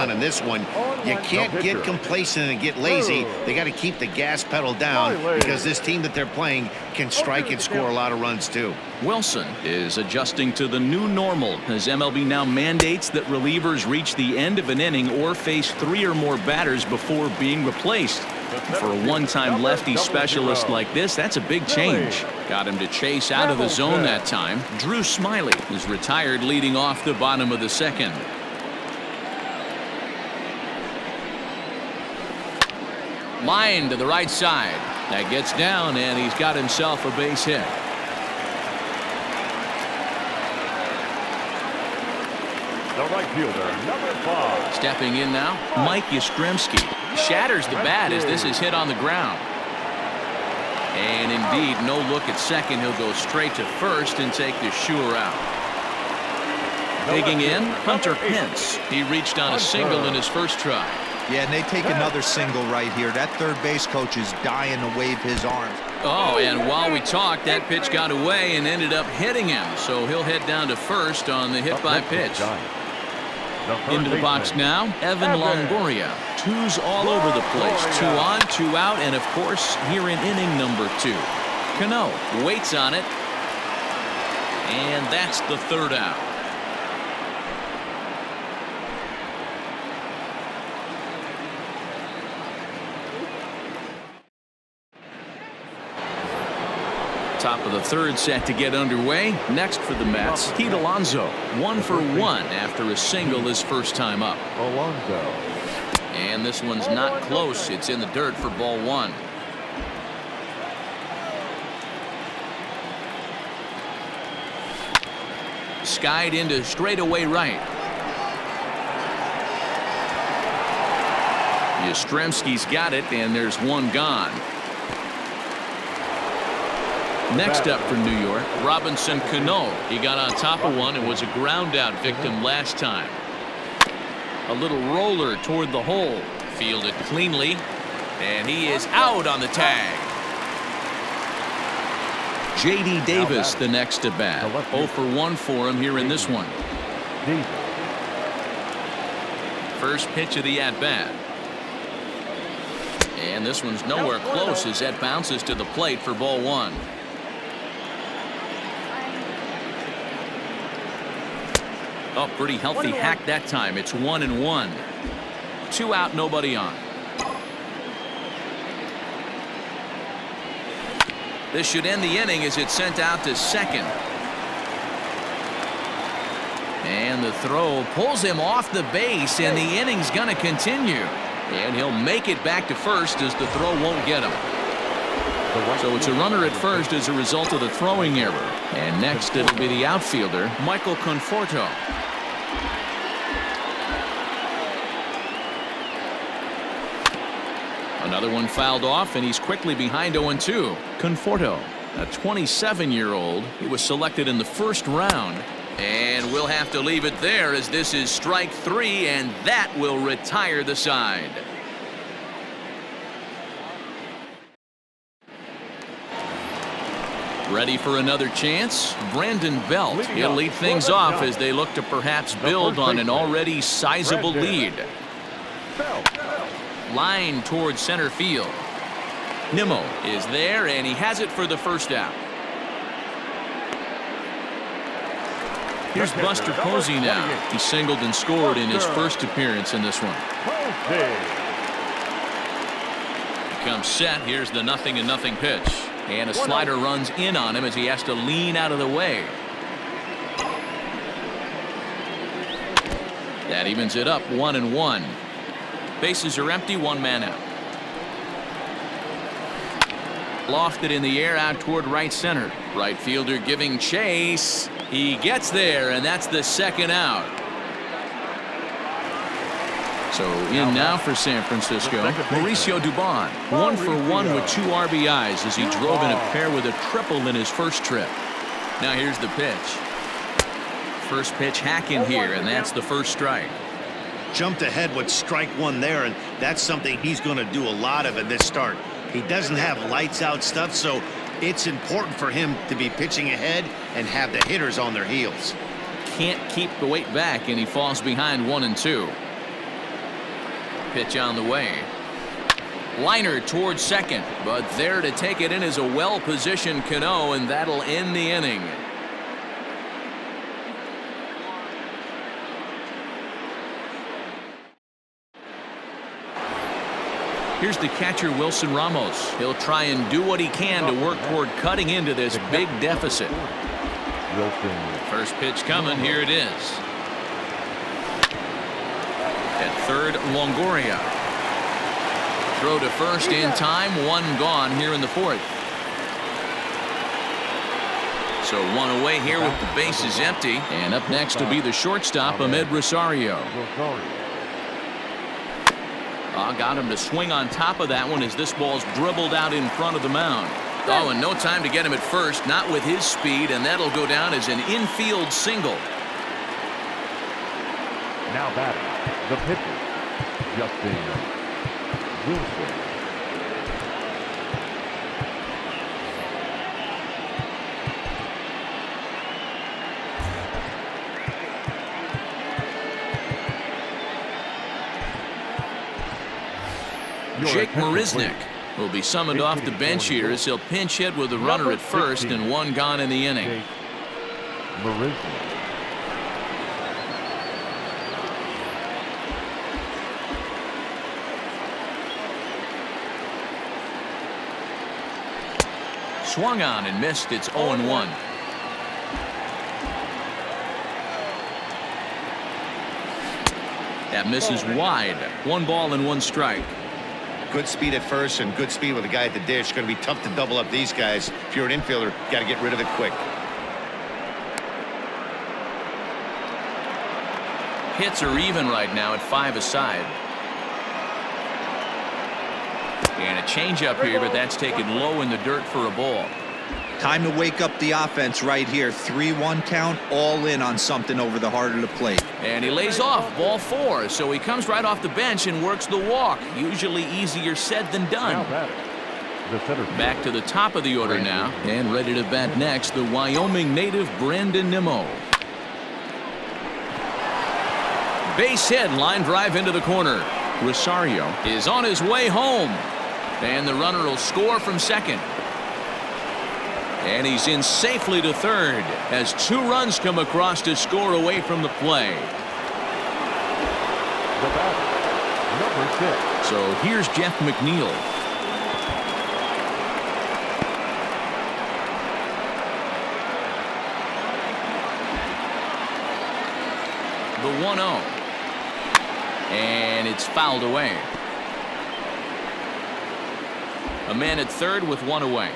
on in this one. You can't get complacent and get lazy. They got to keep the gas pedal down because this team that they're playing can strike and score a lot of runs too. Wilson is adjusting to the new normal as MLB now mandates that relievers reach the end of an inning or face 3 or more batters before being replaced. For a one-time lefty specialist like this, that's a big change. Got him to chase out of the zone that time. Drew Smyly is retired leading off the bottom of the second. Line to the right side. That gets down, and he's got himself a base hit. The right fielder, number 5. Stepping in now, Mike Yastrzemski. Shatters the bat as this is hit on the ground. And indeed, no look at second. He'll go straight to first and take the sure out. Digging in, Hunter Pence. He reached on a single in his first try. Yeah, and they take another single right here. That third base coach is dying to wave his arms. Oh, and while we talked, that pitch got away and ended up hitting him. So he'll head down to first on the hit by pitch. Into the box now, Evan Longoria. 2s all over the place. 2 on, 2 out, and of course, here in inning number 2. Cano waits on it, and that's the 3rd out. Top of the 3rd set to get underway. Next for the Mets, Pete Alonso. 1 for 1 after a single his first time up. Alonso. And this one's not close. It's in the dirt for ball 1. Skied into straightaway right. Yastrzemski's got it, and there's 1 gone. Next up for New York, Robinson Cano. He got on top of one and was a ground out victim last time. A little roller toward the hole. Fielded cleanly, and he is out on the tag. J.D. Davis the next to bat. 0 for 1 for him here in this one. First pitch of the at-bat. And this one's nowhere close as that bounces to the plate for ball 1. Oh, pretty healthy hack that time. It's 1-1. 2 out, nobody on. This should end the inning as it's sent out to second. And the throw pulls him off the base, and the inning's going to continue. And he'll make it back to first as the throw won't get him. So it's a runner at first as a result of the throwing error. And next it'll be the outfielder, Michael Conforto. Another one fouled off, and he's quickly behind 0-2. Conforto, a 27-year-old. He was selected in the first round. And we'll have to leave it there as this is strike 3, and that will retire the side. Ready for another chance? Brandon Belt. He'll lead things off as they look to perhaps build on an already sizable lead. Line towards center field. Nimmo is there, and he has it for the first out. Here's Buster Posey now. He singled and scored in his first appearance in this one. He comes set. Here's the 0-0 pitch. And a slider runs in on him as he has to lean out of the way. That evens it up 1-1. Bases are empty, 1 man out. Lofted in the air out toward right center. Right fielder giving chase. He gets there, and that's the 2nd out. So in now for San Francisco, Mauricio Dubon. 1 for 1 with 2 RBIs as he drove in a pair with a triple in his first trip. Now here's the pitch. First pitch hacking here, and that's the first strike. Jumped ahead with strike 1 there, and that's something he's going to do a lot of in this start. He doesn't have lights out stuff, so it's important for him to be pitching ahead and have the hitters on their heels. Can't keep the weight back, and he falls behind 1-2. Pitch on the way. Liner towards second, but there to take it in is a well-positioned Cano, and that'll end the inning. Here's the catcher, Wilson Ramos. He'll try and do what he can to work toward cutting into this big deficit. First pitch coming. Here it is. At third, Longoria. Throw to first in time. One gone here in the fourth. So one away here with the bases empty. And up next will be the shortstop, Amed Rosario. Got him to swing on top of that one as this ball's dribbled out in front of the mound. Oh, and no time to get him at first, not with his speed, and that'll go down as an infield single. Now batting, the pitcher, Justin Wilson. Jake Marisnick will be summoned off the bench here as he'll pinch hit with a runner at first and one gone in the inning. Swung on and missed. It's 0-1. That misses wide. 1 ball and 1 strike. Good speed at first and good speed with a guy at the dish. Going to be tough to double up these guys. If you're an infielder, got to get rid of it quick. Hits are even right now at 5 aside. And a changeup here, but that's taken low in the dirt for a ball. Time to wake up the offense right here. 3-1 count, all in on something over the heart of the plate. And he lays off, ball 4. So he comes right off the bench and works the walk. Usually easier said than done. Back to the top of the order now. And ready to bat next, the Wyoming native Brandon Nimmo. Base hit, line drive into the corner. Rosario is on his way home. And the runner will score from second. And he's in safely to third as 2 runs come across to score away from the play. The batter, number 6. So here's Jeff McNeil. The 1-0. And it's fouled away. A man at third with 1 away.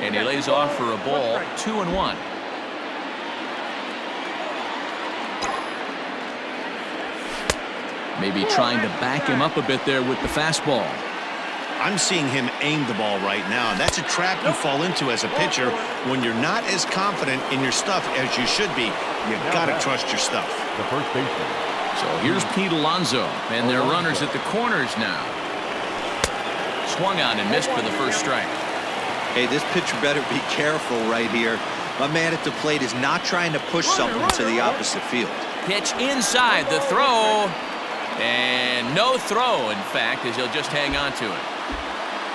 And he lays off for a ball. 2-1. Maybe trying to back him up a bit there with the fastball. I'm seeing him aim the ball right now, and that's a trap you fall into as a pitcher when you're not as confident in your stuff as you should be. You've got to trust your stuff. The first baseman. So here's Pete Alonso, and their runners at the corners now. Swung on and missed for the first strike. Hey, this pitcher better be careful right here. My man at the plate is not trying to push something to the opposite field. Pitch inside, the throw, and no throw, in fact, as he'll just hang on to it.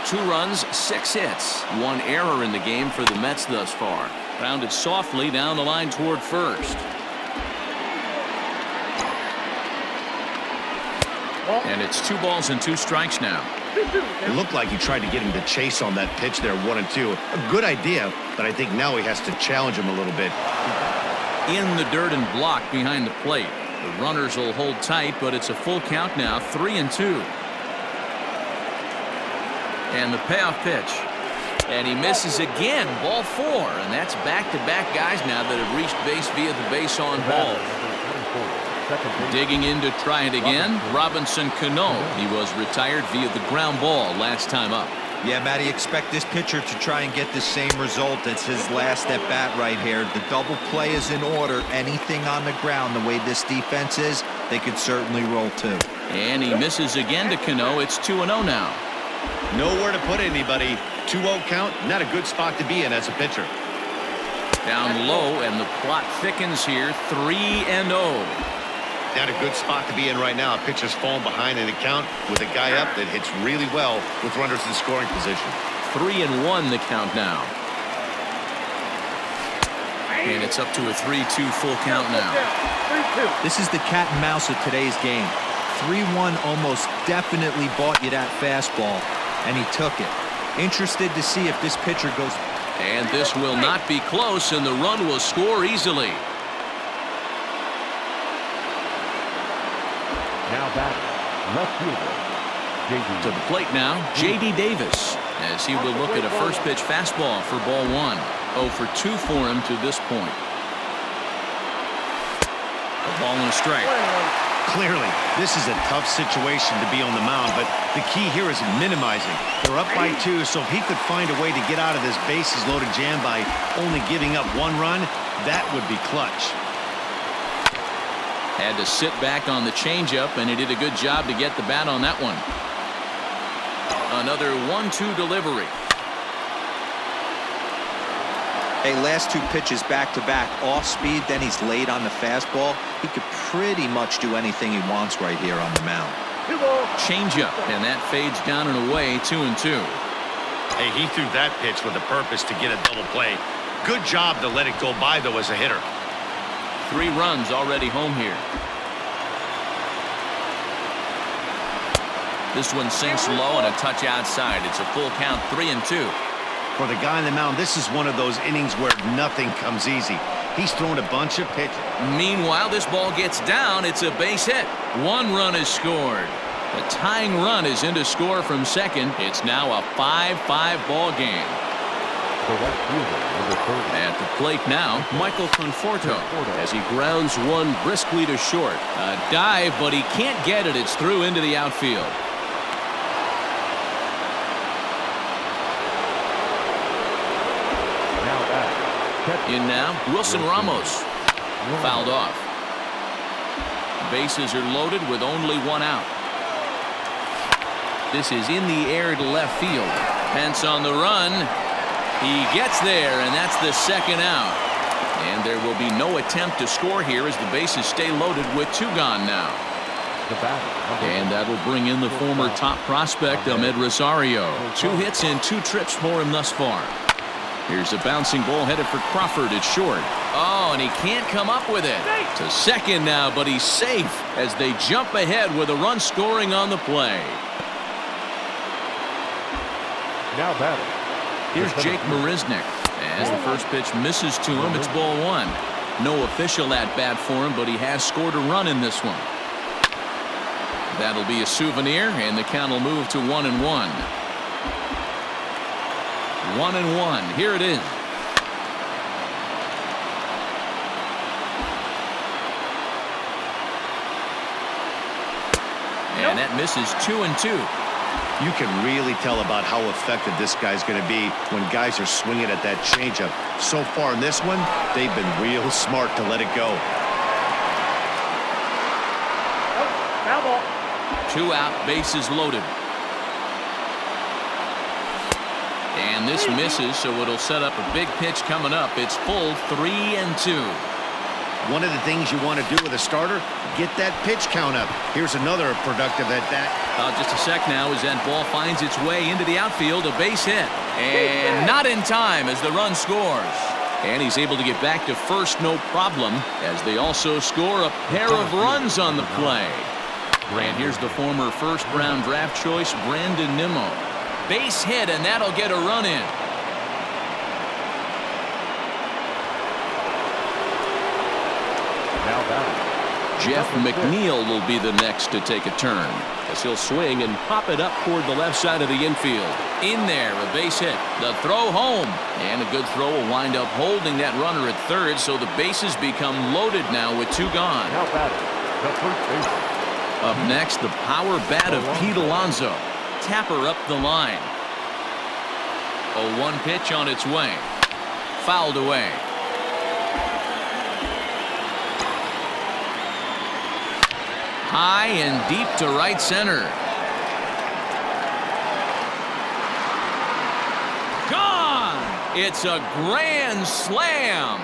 2 runs, 6 hits, 1 error in the game for the Mets thus far. Grounded softly down the line toward first. And it's 2 balls and 2 strikes now. It looked like he tried to get him to chase on that pitch there, 1-2. A good idea, but I think now he has to challenge him a little bit. In the dirt and blocked behind the plate. The runners will hold tight, but it's a full count now, 3-2. And the payoff pitch. And he misses again, ball 4. And that's back-to-back guys now that have reached base via the base on ball. Digging in to try it again, Robinson Cano. He was retired via the ground ball last time up. Yeah, Matty, expect this pitcher to try and get the same result. It's his last at bat right here. The double play is in order. Anything on the ground, the way this defense is, they could certainly roll too. And he misses again to Cano. It's 2-0 now. Nowhere to put anybody. 2-0 count, not a good spot to be in as a pitcher. Down low, and the plot thickens here, 3-0. Not a good spot to be in right now. A pitcher's falling behind in the count with a guy up that hits really well with runners in scoring position. 3-1 the count now. And it's up to a 3-2 full count now. This is the cat and mouse of today's game. 3-1 almost definitely bought you that fastball, and he took it. Interested to see if this pitcher goes. And this will not be close, and the run will score easily. Now batting, left fielder, J.D. To the plate now, J.D. Davis, as he will look at a first pitch fastball for ball 1. 0 for 2 for him to this point. A ball and a strike. Clearly, this is a tough situation to be on the mound, but the key here is minimizing. They're up by 2, so if he could find a way to get out of this bases-loaded jam by only giving up 1 run, that would be clutch. Had to sit back on the changeup, and he did a good job to get the bat on that one. Another 1-2 delivery. Hey, last 2 pitches back-to-back, off speed, then he's late on the fastball. He could pretty much do anything he wants right here on the mound. Changeup, and that fades down and away, 2-2. Hey, he threw that pitch with a purpose to get a double play. Good job to let it go by, though, as a hitter. 3 runs already home here. This one sinks low and a touch outside. It's a full count, 3-2. For the guy on the mound, this is one of those innings where nothing comes easy. He's thrown a bunch of pitches. Meanwhile, this ball gets down. It's a base hit. 1 run is scored. The tying run is in to score from second. It's now a 5-5 ball game. The left fielder, number 30. At the plate now, Michael Conforto, as he grounds one briskly to short. A dive, but he can't get it. It's through into the outfield. Now batting, In now, Wilson Ramos. Fouled off. Bases are loaded with only 1 out. This is in the air to left field. Pence on the run. He gets there, and that's the 2nd out. And there will be no attempt to score here as the bases stay loaded with 2 gone now. the batter. And that'll bring in the former top prospect, Ahmed Rosario. 2 hits and 2 trips for him thus far. Here's a bouncing ball headed for Crawford at short. Oh, and he can't come up with it. To second now, but he's safe as they jump ahead with a run scoring on the play. Now batting. Here's Jake Marisnick. As the first pitch misses to him, it's ball 1. No official at bat for him, but he has scored a run in this one. That'll be a souvenir, and the count will move to 1-1. 1-1. Here it is. And that misses 2-2. You can really tell about how effective this guy's going to be when guys are swinging at that changeup. So far in this one, they've been real smart to let it go. 2 out, bases loaded. And this misses, so it'll set up a big pitch coming up. It's full 3-2. One of the things you want to do with a starter, get that pitch count up. Here's another productive at bat. Just a sec now as that ball finds its way into the outfield, a base hit. And not in time as the run scores. And he's able to get back to first no problem as they also score a pair of runs on the play. And here's the former first-round draft choice, Brandon Nimmo. Base hit, and that'll get a run in. Now batting. Jeff McNeil will be the next to take a turn as he'll swing and pop it up toward the left side of the infield. In there, a base hit. The throw home. And a good throw will wind up holding that runner at third, so the bases become loaded now with 2 gone. Now batting. The first baseman. Up next, the power bat of Pete Alonso. Tapper up the line. A 1 pitch on its way. Fouled away. High and deep to right center. Gone! It's a grand slam.